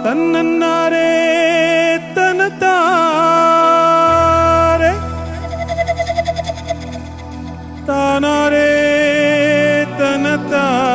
தன்னன்னாரே தனத்தாரே தானாரே தனத்தாரே.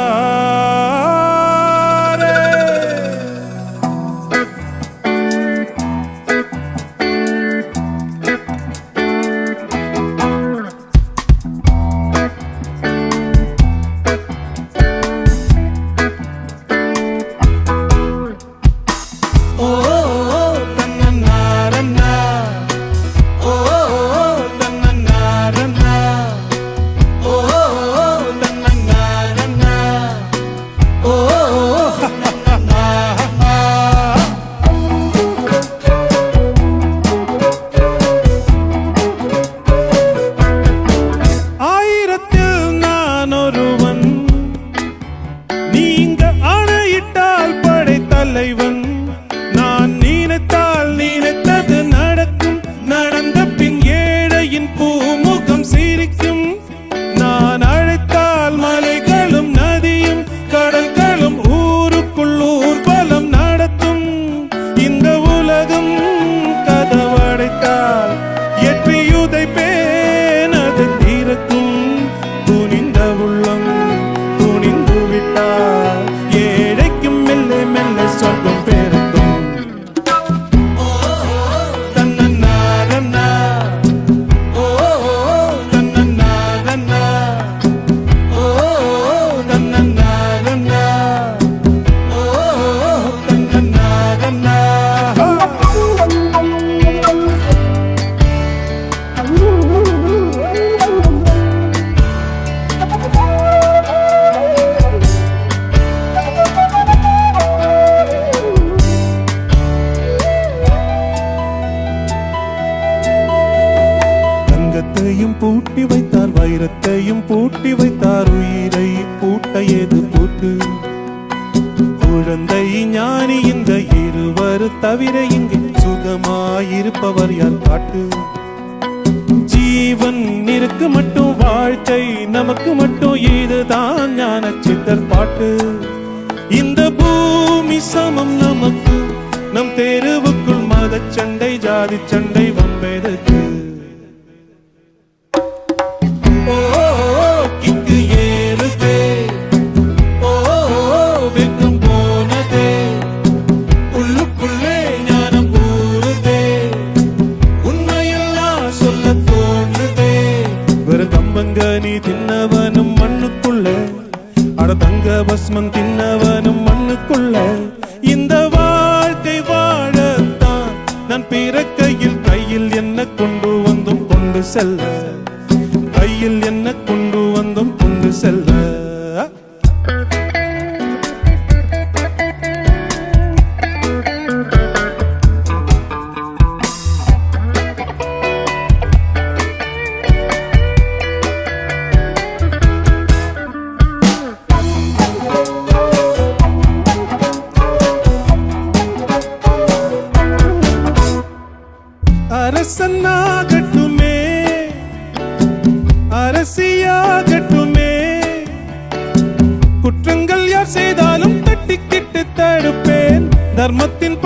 நான் நினைத்தால் நினைத்தது நடக்கும். நடந்த பின் ஏழையின் பூமுகம் சிரிக்கும். நான் அழைத்தால் மலைகளும் நதியும் கடல்களும் ஊருக்குள் ஊர்வலம் நடத்தும். இந்த உலகம் கதவடைத்தால் எற்றியுதைப்பேன் அது தீரக்கும். துணிந்த உள்ளம் துணிந்து விட்டால் ஏழைக்கும் மெல்ல மெல்ல சொர்க்கம் பெருக்கும். தங்கத்தையும் பூட்டி வைத்தார், வைரத்தையும் பூட்டி வைத்தார், உயிரை பூட்ட ஏது பூட்டு? குழந்தை ஞானி இந்த இருவர் தவிர இங்கே சுகமாயிருப்பவர் யார் காட்டு? ஜீவன் இருக்கு மட்டும் வாழ்க்கை நமக்கு மட்டும் இதுதான் ஞான சித்தர் பாட்டு. இந்த பூமி சமம் நமக்கு, நம் தெருவுக்குள் மத சண்டை ஜாதி சண்டை வம்பெதுக்கு? நீ தின்னவனும் மண்ணுக்குள்ள, அட தங்க பஸ்மம் தின்னவனும் மண்ணுக்குள்ள. இந்த வாழ்க்கை வாழத்தான் நான் பிறக்கையில் கையில் என்ன கொண்டு வந்தும் கொண்டு செல்ல, கையில் என்ன கொண்டு வந்தும் கொண்டு செல்ல. அரசனாகட்டுமே அரசியாகட்டுமே, குற்றங்கள் யார் செய்தாலும் தட்டிக்கிட்டு தடுப்பேன். தர்மத்தின்